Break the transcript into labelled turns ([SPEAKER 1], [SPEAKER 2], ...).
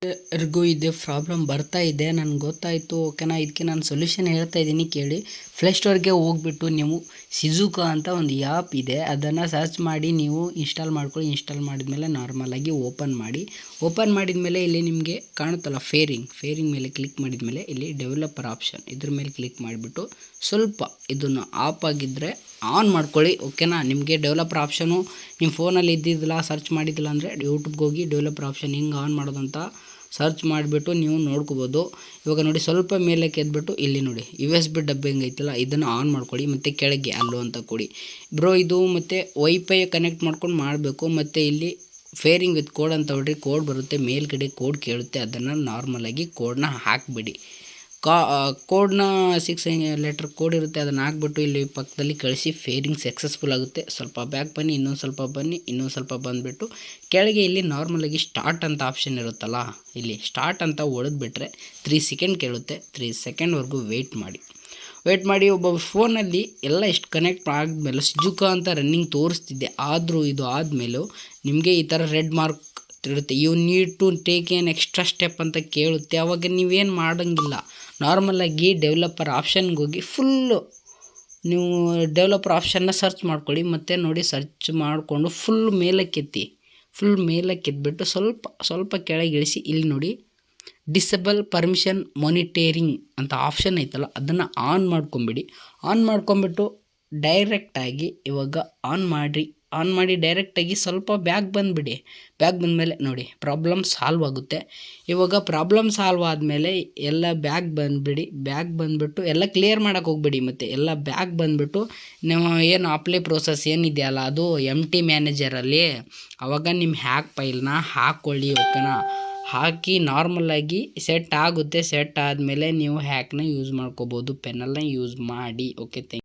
[SPEAKER 1] ಎಲ್ಲರಿಗೂ ಇದೇ ಪ್ರಾಬ್ಲಮ್ ಬರ್ತಾ ಇದೆ, ನನಗೆ ಗೊತ್ತಾಯಿತು. ಓಕೆನಾ, ಇದಕ್ಕೆ ನಾನು ಸೊಲ್ಯೂಷನ್ ಹೇಳ್ತಾ ಇದ್ದೀನಿ ಕೇಳಿ. ಪ್ಲೇಸ್ಟೋರ್ಗೆ ಹೋಗ್ಬಿಟ್ಟು ನೀವು ಸಿಜುಕಾ ಅಂತ ಒಂದು ಆ್ಯಪ್ ಇದೆ, ಅದನ್ನು ಸರ್ಚ್ ಮಾಡಿ ನೀವು ಇನ್ಸ್ಟಾಲ್ ಮಾಡ್ಕೊಳ್ಳಿ. ಇನ್ಸ್ಟಾಲ್ ಮಾಡಿದ್ಮೇಲೆ ನಾರ್ಮಲಾಗಿ ಓಪನ್ ಮಾಡಿ. ಓಪನ್ ಮಾಡಿದ್ಮೇಲೆ ಇಲ್ಲಿ ನಿಮಗೆ ಕಾಣುತ್ತಲ್ಲ ಫೇರಿಂಗ್ ಮೇಲೆ ಕ್ಲಿಕ್ ಮಾಡಿದ್ಮೇಲೆ ಇಲ್ಲಿ ಡೆವಲಪರ್ ಆಪ್ಷನ್ ಇದ್ರ ಮೇಲೆ ಕ್ಲಿಕ್ ಮಾಡಿಬಿಟ್ಟು ಸ್ವಲ್ಪ ಇದನ್ನು ಆಫ್ ಆಗಿದ್ದರೆ ಆನ್ ಮಾಡ್ಕೊಳ್ಳಿ. ಓಕೆನಾ, ನಿಮಗೆ ಡೆವಲಪರ್ ಆಪ್ಷನು ನಿಮ್ಮ ಫೋನಲ್ಲಿ ಇದ್ದಿದ್ದಿಲ್ಲ, ಸರ್ಚ್ ಮಾಡಿದ್ದಿಲ್ಲ ಅಂದರೆ ಯೂಟ್ಯೂಬ್ಗೆ ಹೋಗಿ ಡೆವಲಪರ್ ಆಪ್ಷನ್ ಹಿಂಗೆ ಆನ್ ಮಾಡೋದಂತ ಸರ್ಚ್ ಮಾಡಿಬಿಟ್ಟು ನೀವು ನೋಡ್ಕೋಬೋದು. ಇವಾಗ ನೋಡಿ ಸ್ವಲ್ಪ ಮೇಲೆ ಎದ್ಬಿಟ್ಟು ಇಲ್ಲಿ ನೋಡಿ USB ಡಬ್ಬಿ ಹೆಂಗೈತಲ್ಲ ಇದನ್ನು ಆನ್ ಮಾಡ್ಕೊಳ್ಳಿ. ಮತ್ತು ಕೆಳಗೆ ಅಲ್ಲೋ ಅಂತ ಕೊಡಿ ಬ್ರೋ. ಇದು ಮತ್ತು ವೈಫೈ ಕನೆಕ್ಟ್ ಮಾಡ್ಕೊಂಡು ಮಾಡಬೇಕು. ಮತ್ತು ಇಲ್ಲಿ ಫೇರಿಂಗ್ ವಿತ್ ಕೋಡ್ ಅಂತ ಹೊಡ್ರಿ, ಕೋಡ್ ಬರುತ್ತೆ ಮೇಲ್ಗಡೆ, ಕೋಡ್ ಕೇಳುತ್ತೆ, ಅದನ್ನು ನಾರ್ಮಲಾಗಿ ಕೋಡ್ನ ಹಾಕಿಬಿಡಿ. ಕೋಡ್ನ 6 ಲೆಟರ್ ಕೋಡ್ ಇರುತ್ತೆ, ಅದನ್ನು ಹಾಕ್ಬಿಟ್ಟು ಇಲ್ಲಿ ಪಕ್ಕದಲ್ಲಿ ಕಳಿಸಿ. ಫೇರಿಂಗ್ ಸಕ್ಸಸ್ಫುಲ್ ಆಗುತ್ತೆ. ಸ್ವಲ್ಪ ಬ್ಯಾಕ್ ಬನ್ನಿ, ಇನ್ನೊಂದು ಸ್ವಲ್ಪ ಬನ್ನಿ, ಇನ್ನೊಂದು ಸ್ವಲ್ಪ ಬಂದುಬಿಟ್ಟು ಕೆಳಗೆ ಇಲ್ಲಿ ನಾರ್ಮಲಾಗಿ ಸ್ಟಾರ್ಟ್ ಅಂತ ಆಪ್ಷನ್ ಇರುತ್ತಲ್ಲ, ಇಲ್ಲಿ ಸ್ಟಾರ್ಟ್ ಅಂತ ಹೊಡೆದ್ಬಿಟ್ರೆ 3 ಸೆಕೆಂಡ್ ಕೇಳುತ್ತೆ. 3 ಸೆಕೆಂಡ್ವರೆಗೂ ವೆಯ್ಟ್ ಮಾಡಿ. ಒಬ್ಬೊಬ್ಬ ಫೋನಲ್ಲಿ ಎಲ್ಲ ಇಷ್ಟು ಕನೆಕ್ಟ್ ಆದಮೇಲೆ ಸಿಜುಕಾ ಅಂತ ರನ್ನಿಂಗ್ ತೋರಿಸ್ತಿದ್ದೆ, ಆದರೂ ಇದು ಆದಮೇಲೂ ನಿಮಗೆ ಈ ಥರ ರೆಡ್ ಮಾರ್ಕ್ ಇರುತ್ತೆ. ಯು ನೀಡ್ ಟು ಟೇಕ್ ಏನ್ ಎಕ್ಸ್ಟ್ರಾ ಸ್ಟೆಪ್ ಅಂತ ಕೇಳುತ್ತೆ. ಆವಾಗ ನೀವೇನು ಮಾಡೋಂಗಿಲ್ಲ, ನಾರ್ಮಲಾಗಿ ಡೆವಲಪರ್ ಆಪ್ಷನ್ಗೆ ಹೋಗಿ ಫುಲ್ಲು ನೀವು ಡೆವಲಪರ್ ಆಪ್ಷನ್ನ ಸರ್ಚ್ ಮಾಡ್ಕೊಳ್ಳಿ. ಮತ್ತು ನೋಡಿ ಸರ್ಚ್ ಮಾಡಿಕೊಂಡು ಫುಲ್ ಮೇಲಕ್ಕೆ ಎದ್ಬಿಟ್ಟು ಸ್ವಲ್ಪ ಕೆಳಗೆ ಇಳಿಸಿ. ಇಲ್ಲಿ ನೋಡಿ ಡಿಸೇಬಲ್ ಪರ್ಮಿಷನ್ ಮಾನಿಟರಿಂಗ್ ಅಂತ ಆಪ್ಷನ್ ಐತಲ್ಲ, ಅದನ್ನು ಆನ್ ಮಾಡ್ಕೊಂಬಿಡಿ. ಆನ್ ಮಾಡ್ಕೊಂಬಿಟ್ಟು ಡೈರೆಕ್ಟಾಗಿ ಇವಾಗ ಆನ್ ಮಾಡಿ ಡೈರೆಕ್ಟಾಗಿ ಸ್ವಲ್ಪ ಬ್ಯಾಗ್ ಬಂದುಬಿಡಿ. ಬ್ಯಾಗ್ ಬಂದಮೇಲೆ ನೋಡಿ ಪ್ರಾಬ್ಲಮ್ ಸಾಲ್ವ್ ಆಗುತ್ತೆ. ಇವಾಗ ಪ್ರಾಬ್ಲಮ್ ಸಾಲ್ವ್ ಆದಮೇಲೆ ಎಲ್ಲ ಬ್ಯಾಗ್ ಬಂದುಬಿಟ್ಟು ಎಲ್ಲ ಕ್ಲಿಯರ್ ಮಾಡೋಕ್ಕೆ ಹೋಗ್ಬೇಡಿ. ಮತ್ತು ಎಲ್ಲ ಬ್ಯಾಗ್ ಬಂದುಬಿಟ್ಟು ನೀವು ಏನು ಅಪ್ಲೈ ಪ್ರೋಸೆಸ್ ಏನಿದೆಯಲ್ಲ ಅದು MT ಮ್ಯಾನೇಜರಲ್ಲಿ, ಆವಾಗ ನಿಮ್ಮ ಹ್ಯಾಕ್ ಫೈಲ್ನ ಹಾಕ್ಕೊಳ್ಳಿ. ಓಕೆನಾ, ಹಾಕಿ ನಾರ್ಮಲಾಗಿ ಸೆಟ್ ಆಗುತ್ತೆ. ಸೆಟ್ ಆದಮೇಲೆ ನೀವು ಹ್ಯಾಕ್ನ ಯೂಸ್ ಮಾಡ್ಕೋಬೋದು, ಪೆನ್ನಲ್ನ ಯೂಸ್ ಮಾಡಿ. Okay, thank you.